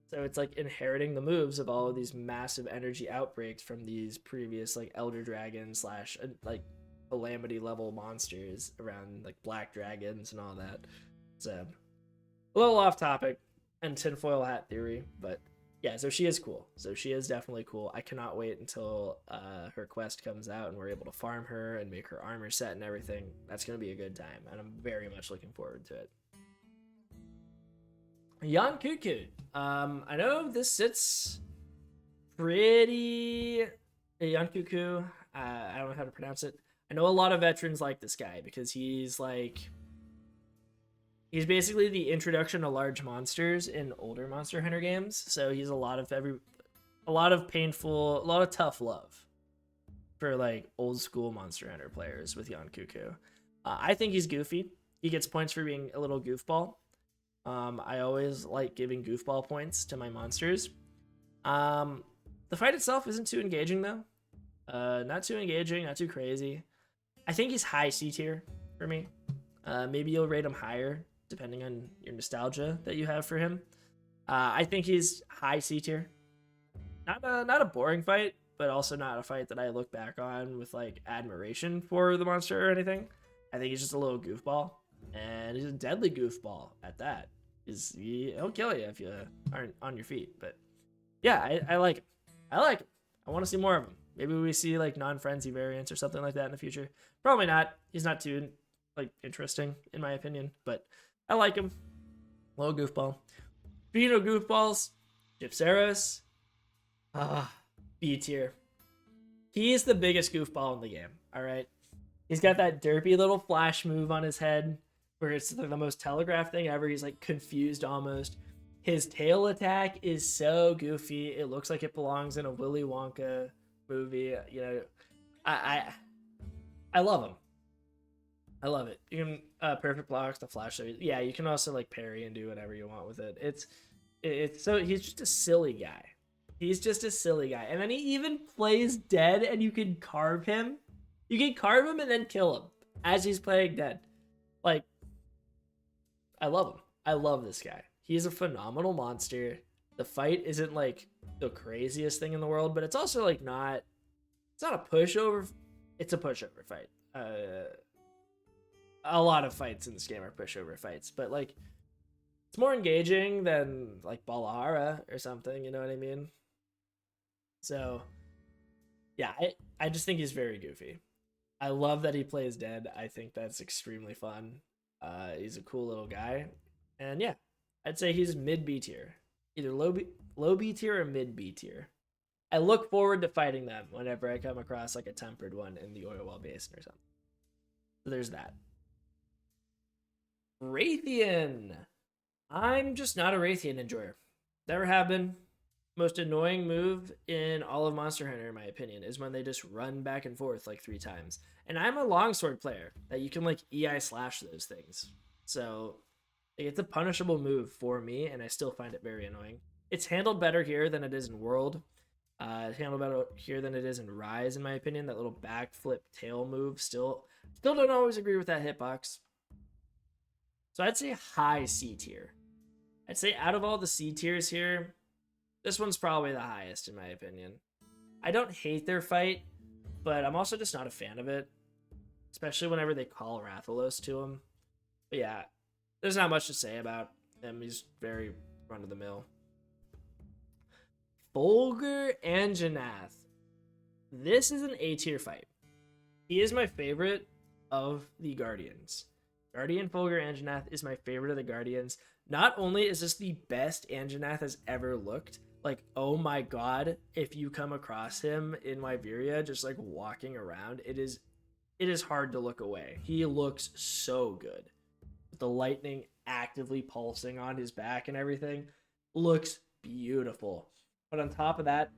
So it's like inheriting the moves of all of these massive energy outbreaks from these previous like Elder Dragon slash like Calamity level monsters around like Black Dragons and all that. So a little off topic and tinfoil hat theory, but yeah, so she is cool. So she is definitely cool. I cannot wait until her quest comes out and we're able to farm her and make her armor set and everything. That's going to be a good time, and I'm very much looking forward to it. Jan Cuckoo. I know this sits pretty... Jan Cuckoo. I don't know how to pronounce it. I know a lot of veterans like this guy because he's like... He's basically the introduction to large monsters in older Monster Hunter games. So he's a lot of painful, a lot of tough love for like old school Monster Hunter players with Jan Cuckoo. I think he's goofy. He gets points for being a little goofball. I always like giving goofball points to my monsters. The fight itself isn't too engaging though. Not too engaging, not too crazy. I think he's high C tier for me. Maybe you'll rate him higher depending on your nostalgia that you have for him. I think he's high C tier. Not a boring fight, but also not a fight that I look back on with like admiration for the monster or anything. I think he's just a little goofball, and he's a deadly goofball at that. He'll kill you if you aren't on your feet. But yeah, I like him. I like him. I want to see more of him. Maybe we see like non-frenzy variants or something like that in the future. Probably not. He's not too like interesting in my opinion, but I like him. Little goofball. Speaking of goofballs, Gypceros. B tier. He's the biggest goofball in the game. All right. He's got that derpy little flash move on his head where it's the most telegraphed thing ever. He's like confused almost. His tail attack is so goofy. It looks like it belongs in a Willy Wonka movie. You know, I love him. I love it. You can perfect blocks, the flash. Yeah, you can also like parry and do whatever you want with it. It's so he's just a silly guy. He's just a silly guy. And then he even plays dead, and you can carve him. You can carve him and then kill him as he's playing dead. Like, I love him. I love this guy. He's a phenomenal monster. The fight isn't like the craziest thing in the world, but it's also like not. It's not a pushover. It's a pushover fight. A lot of fights in this game are pushover fights, but like it's more engaging than like Balahara or something, you know what I mean? So Yeah, I just think he's very goofy. I love that he plays dead. I think that's extremely fun. He's a cool little guy, and yeah, I'd say he's mid B tier, either low B tier or mid B tier. I look forward to fighting them whenever I come across like a tempered one in the oil well basin or something. So there's that. Raytheon. I'm just not a Raytheon enjoyer. Never have been. Most annoying move in all of Monster Hunter, in my opinion, is when they just run back and forth like 3 times. And I'm a longsword player that you can like EI slash those things. So it's a punishable move for me, and I still find it very annoying. It's handled better here than it is in World. It's handled better here than it is in Rise, in my opinion. That little backflip tail move still don't always agree with that hitbox. So I'd say high C tier. I'd say out of all the C tiers here, this one's probably the highest in my opinion. I don't hate their fight, but I'm also just not a fan of it, especially whenever they call Rathalos to him. But yeah, there's not much to say about him. He's very run of the mill. Fulgur and Janath. This is an A tier fight. He is my favorite of the Guardians. Guardian Fulgur Anjanath is my favorite of the Guardians. Not only is this the best Anjanath has ever looked, like, oh my god, if you come across him in Wyveria just like walking around, it is hard to look away. He looks so good. With the lightning actively pulsing on his back and everything, looks beautiful. But on top of that,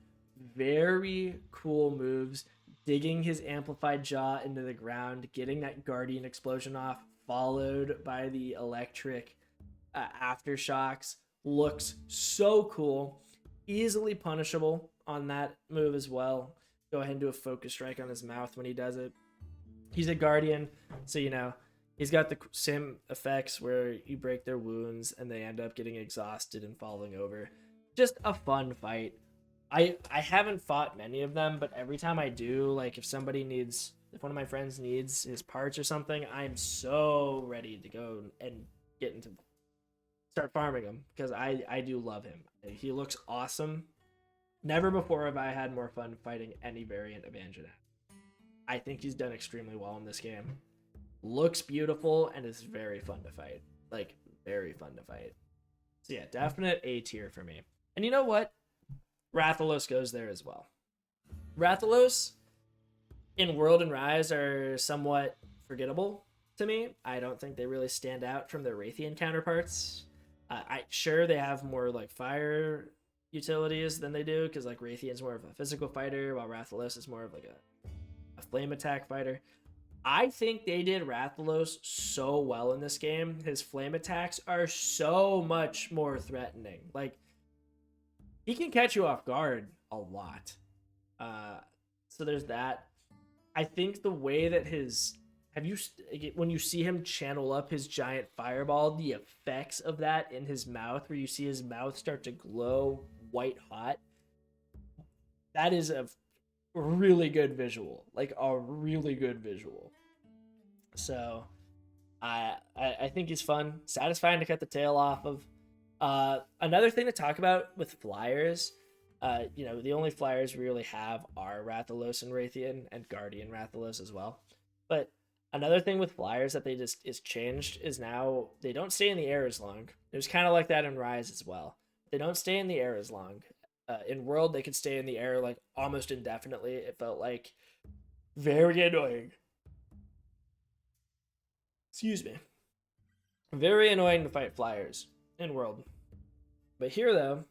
very cool moves, digging his amplified jaw into the ground, getting that Guardian explosion off, followed by the electric aftershocks, looks so cool. Easily punishable on that move as well. Go ahead and do a focus strike on his mouth when he does it. He's a Guardian, so he's got the same effects where you break their wounds and they end up getting exhausted and falling over. Just a fun fight. I haven't fought many of them, but every time I do, like if one of my friends needs his parts or something, I'm so ready to go and start farming him because I do love him. He looks awesome. Never before have I had more fun fighting any variant of Anjanath. I think he's done extremely well in this game. Looks beautiful and is very fun to fight. Like, very fun to fight. So yeah, definite A tier for me. And you know what? Rathalos goes there as well. Rathalos in World and Rise are somewhat forgettable to me. I don't think they really stand out from their Raytheon counterparts. Sure they have more like fire utilities than they do because like Raytheon's more of a physical fighter while Rathalos is more of like a flame attack fighter. I think they did Rathalos so well in this game. His flame attacks are so much more threatening. Like, he can catch you off guard a lot. So there's that. I think the way that when you see him channel up his giant fireball, the effects of that in his mouth, where you see his mouth start to glow white hot, that is a really good visual. Like, a really good visual. So I think he's fun, satisfying to cut the tail off of. Another thing to talk about with flyers, the only flyers we really have are Rathalos and Raytheon, and Guardian Rathalos as well. But another thing with flyers that they just is changed is now they don't stay in the air as long. It was kind of like that in Rise as well. They don't stay in the air as long. In World, they could stay in the air like almost indefinitely. It felt like very annoying. Excuse me. Very annoying to fight flyers in World. But here, though,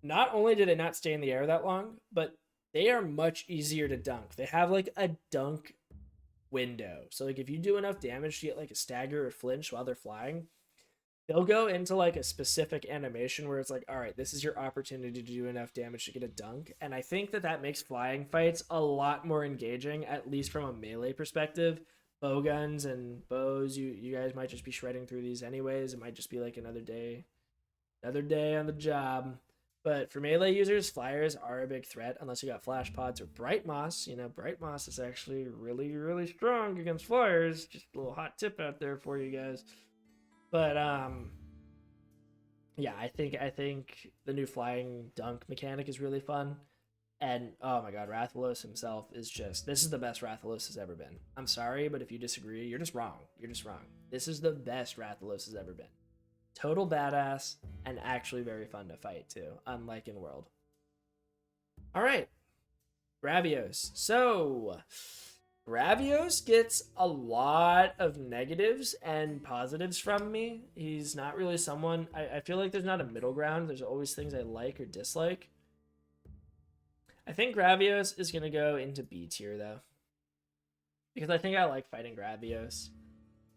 not only do they not stay in the air that long, but they are much easier to dunk. They have like a dunk window. So like if you do enough damage to get like a stagger or flinch while they're flying, they'll go into like a specific animation where it's like, all right, this is your opportunity to do enough damage to get a dunk. And I think that makes flying fights a lot more engaging, at least from a melee perspective. Bow guns and bows, you guys might just be shredding through these anyways. It might just be like another day on the job. But for melee users, flyers are a big threat unless you got flash pods or bright moss. Bright moss is actually really, really strong against flyers. Just a little hot tip out there for you guys. But yeah, I think the new flying dunk mechanic is really fun. And oh my god, Rathalos himself is just, this is the best Rathalos has ever been. I'm sorry, but if you disagree, you're just wrong. You're just wrong. This is the best Rathalos has ever been. Total badass and actually very fun to fight too, unlike in World. All right, Gravios. So Gravios gets a lot of negatives and positives from me. He's not really someone, I feel like there's not a middle ground. There's always things I like or dislike. I think Gravios is going to go into B tier, though. Because I think I like fighting Gravios.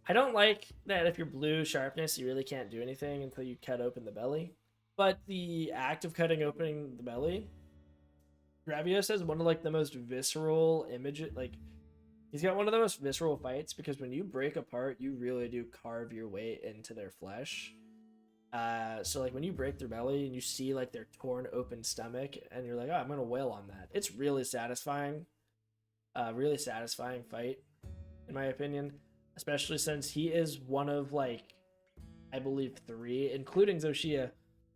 I don't like that if you're blue sharpness, you really can't do anything until you cut open the belly. But the act of cutting open the belly, Gravios has one of like the most visceral images. Like, he's got one of the most visceral fights because when you break apart, you really do carve your way into their flesh. So like when you break their belly and you see like their torn open stomach and you're like, oh, I'm gonna wail on that. It's really satisfying. Really satisfying fight, in my opinion. Especially since he is one of like, I believe 3, including Zoshia,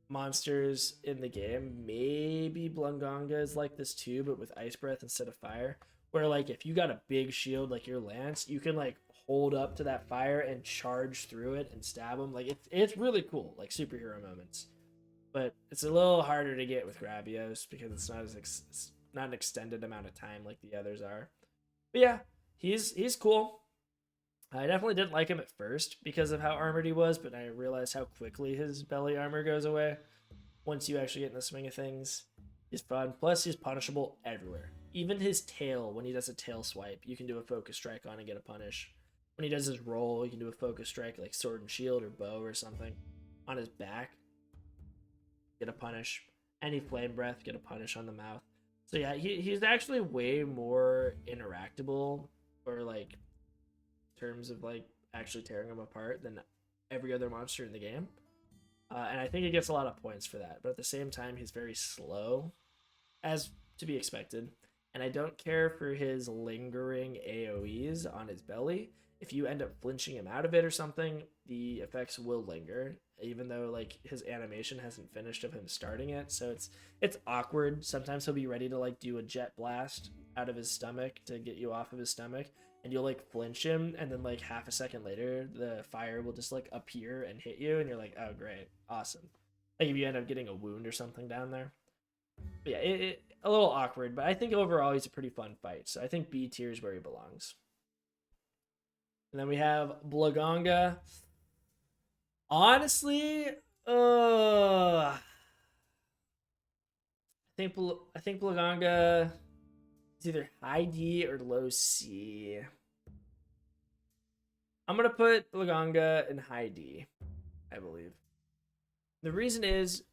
monsters in the game. Maybe Blungonga is like this too, but with ice breath instead of fire. Where like if you got a big shield like your lance, you can like hold up to that fire and charge through it and stab them. Like it's really cool, like superhero moments. But it's a little harder to get with Gravios because it's not it's not an extended amount of time like the others are. But yeah, he's cool. I definitely didn't like him at first because of how armored he was, but I realized how quickly his belly armor goes away once you actually get in the swing of things. He's fun. Plus, he's punishable everywhere. Even his tail, when he does a tail swipe, you can do a focus strike on and get a punish. When he does his roll, you can do a focus strike like sword and shield or bow or something. On his back, get a punish. Any flame breath, get a punish on the mouth. So yeah, he's actually way more interactable or like terms of like actually tearing them apart than every other monster in the game. And I think he gets a lot of points for that. But at the same time, he's very slow, as to be expected. And I don't care for his lingering AoEs on his belly. If you end up flinching him out of it or something, the effects will linger, even though like his animation hasn't finished of him starting it. So it's awkward. Sometimes he'll be ready to like do a jet blast out of his stomach to get you off of his stomach, and you'll like flinch him, and then like half a second later the fire will just like appear and hit you, and you're like, oh great, awesome. Like if you end up getting a wound or something down there. But yeah, it a little awkward, but I think overall he's a pretty fun fight, so I think B tier is where he belongs. And then we have Blungonga. Honestly, I think Blungonga is either high D or low C. I'm gonna put Blungonga in high D, I believe. The reason is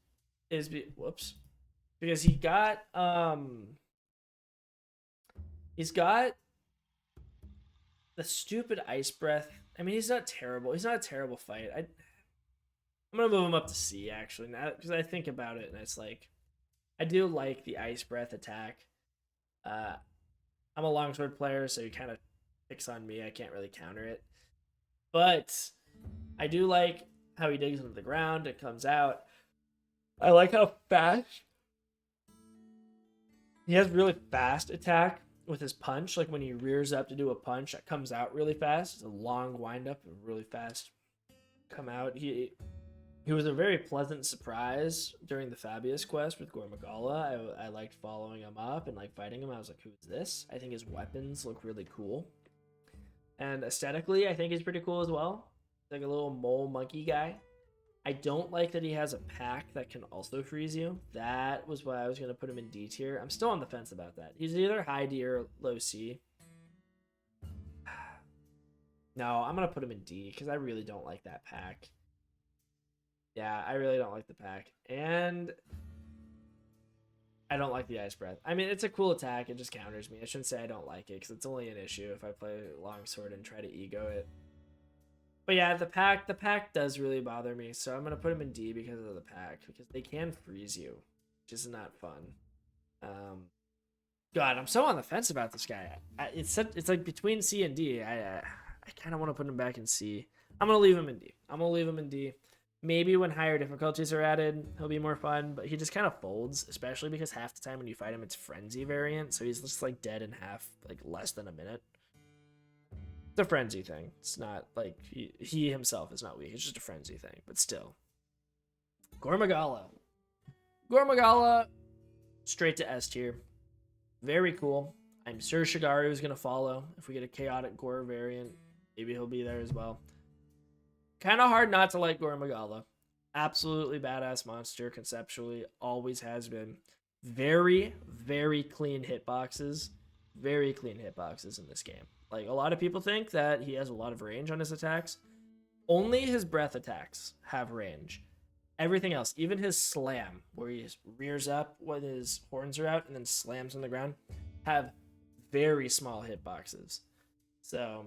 because he's got the stupid ice breath. I mean, he's not terrible. He's not a terrible fight. I'm gonna move him up to C actually, now because I think about it and it's like, I do like the ice breath attack. I'm a longsword player, so he kind of picks on me. I can't really counter it, but I do like how he digs into the ground. It comes out. I like how fast he has. Really fast attack with his punch. Like when he rears up to do a punch, that comes out really fast. It's a long wind up and really fast come out. He was a very pleasant surprise during the Fabius quest with Gormagala. I liked following him up and like fighting him. I was like, who's this? I think his weapons look really cool. And aesthetically, I think he's pretty cool as well. Like a little mole monkey guy. I don't like that he has a pack that can also freeze you. That was why I was going to put him in D tier. I'm still on the fence about that. He's either high D or low C. No, I'm going to put him in D because I really don't like that pack. Yeah, I really don't like the pack. And I don't like the ice breath. I mean, it's a cool attack. It just counters me. I shouldn't say I don't like it because it's only an issue if I play longsword and try to ego it. But yeah, the pack does really bother me, so I'm gonna put him in D because of the pack, because they can freeze you, which is not fun. God, I'm so on the fence about this guy. It's like between C and D. I kind of want to put him back in C. I'm gonna leave him in D. Maybe when higher difficulties are added, he'll be more fun, but he just kind of folds, especially because half the time when you fight him, it's Frenzy variant, so he's just like dead in half, like less than a minute. It's a Frenzy thing. It's not like he himself is not weak, it's just a Frenzy thing, but still. Gormagala. Gormagala, straight to S tier. Very cool. I'm sure Shigaru is going to follow. If we get a Chaotic Gore variant, maybe he'll be there as well. Kind of hard not to like Gormagala. Absolutely badass monster conceptually. Always has been. Very, very clean hitboxes. Very clean hitboxes in this game. Like, a lot of people think that he has a lot of range on his attacks. Only his breath attacks have range. Everything else, even his slam, where he rears up when his horns are out and then slams on the ground, have very small hitboxes. So,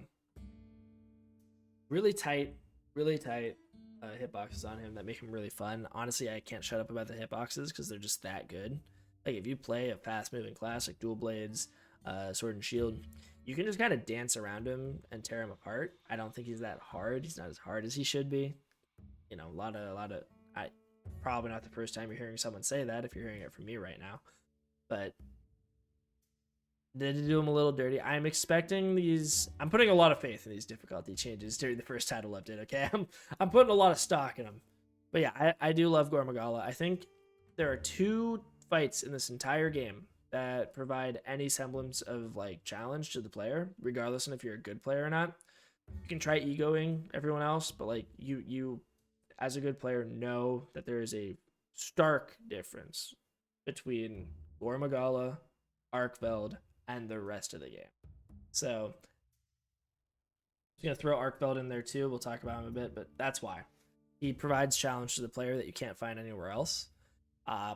really tight hitboxes on him that make him really fun. Honestly, I can't shut up about the hitboxes because they're just that good. Like, if you play a fast-moving class like Dual Blades, Sword and Shield, you can just kind of dance around him and tear him apart. I don't think he's that hard. He's not as hard as he should be. You know, a lot of probably not the first time you're hearing someone say that if you're hearing it from me right now, but did do him a little dirty. I'm expecting these. I'm putting a lot of faith in these difficulty changes during the first title update. Okay, I'm putting a lot of stock in them. But yeah, I do love Gormagala. I think there are 2 fights in this entire game that provide any semblance of like challenge to the player, regardless of if you're a good player or not. You can try egoing everyone else, but like you as a good player know that there is a stark difference between Gormagala, Arkveld, and the rest of the game. So I'm going to throw Arkveld in there too. We'll talk about him a bit, but that's why. He provides challenge to the player that you can't find anywhere else.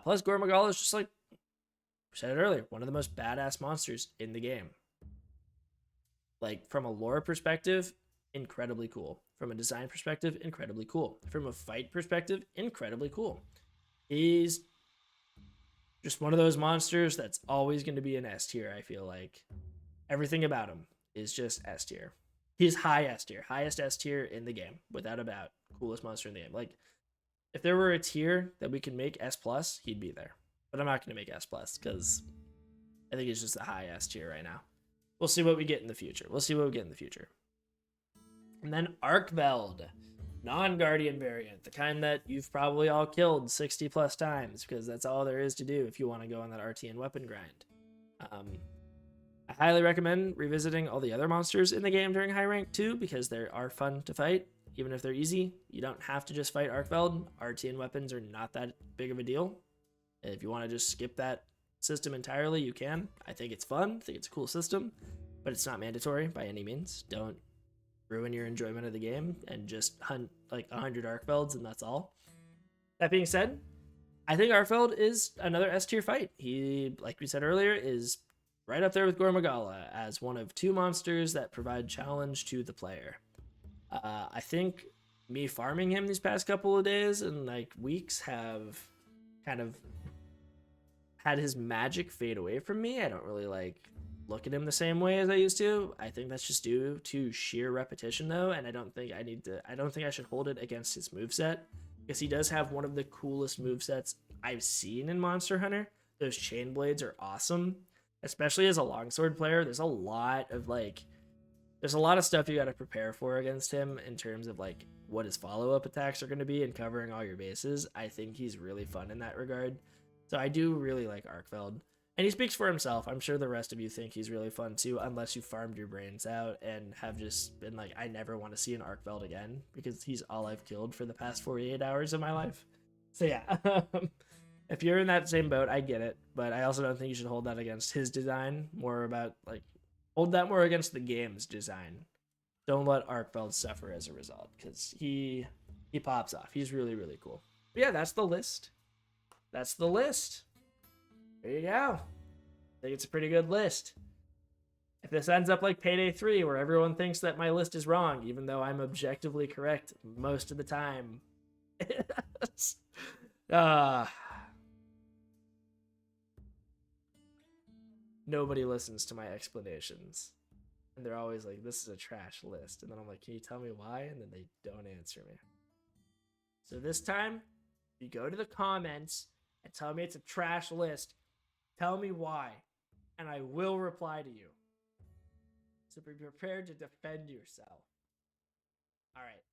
Plus, Gormagala is just like I said it earlier, one of the most badass monsters in the game. Like, from a lore perspective, incredibly cool. From a design perspective, incredibly cool. From a fight perspective, incredibly cool. He's just one of those monsters that's always going to be an S tier, I feel like. Everything about him is just S tier. He's high S tier. Highest S tier in the game, without a doubt. Coolest monster in the game. Like, if there were a tier that we could make S+, he'd be there. But I'm not going to make S+, because I think it's just a high S tier right now. We'll see what we get in the future. And then Arkveld, non-Guardian variant, the kind that you've probably all killed 60 plus times, because that's all there is to do if you want to go on that RTN weapon grind. I highly recommend revisiting all the other monsters in the game during high rank too, because they are fun to fight, even if they're easy. You don't have to just fight Arkveld. RTN weapons are not that big of a deal. If you want to just skip that system entirely, you can. I think it's fun. I think it's a cool system, but it's not mandatory by any means. Don't ruin your enjoyment of the game and just hunt like 100 Arkvelds and that's all. That being said, I think Arkveld is another S tier fight. He, like we said earlier, is right up there with Gormagala as one of 2 monsters that provide challenge to the player. I think me farming him these past couple of days and like weeks have kind of had his magic fade away from me. I don't really like look at him the same way as I used to. I think that's just due to sheer repetition though, and I don't think I should hold it against his moveset, because he does have one of the coolest movesets I've seen in Monster Hunter. Those chain blades are awesome, especially as a longsword player. There's a lot of stuff you got to prepare for against him in terms of like what his follow-up attacks are going to be and covering all your bases. I think he's really fun in that regard. So I do really like Arkveld. And he speaks for himself. I'm sure the rest of you think he's really fun too, unless you farmed your brains out and have just been like, I never want to see an Arkveld again, because he's all I've killed for the past 48 hours of my life. So yeah, if you're in that same boat, I get it. But I also don't think you should hold that against his design. Hold that more against the game's design. Don't let Arkveld suffer as a result, because he pops off. He's really, really cool. But yeah, that's the list. There you go. I think it's a pretty good list. If this ends up like Payday 3, where everyone thinks that my list is wrong, even though I'm objectively correct most of the time. Nobody listens to my explanations. And they're always like, this is a trash list. And then I'm like, can you tell me why? And then they don't answer me. So this time, you go to the comments and tell me it's a trash list. Tell me why, and I will reply to you. So be prepared to defend yourself. All right.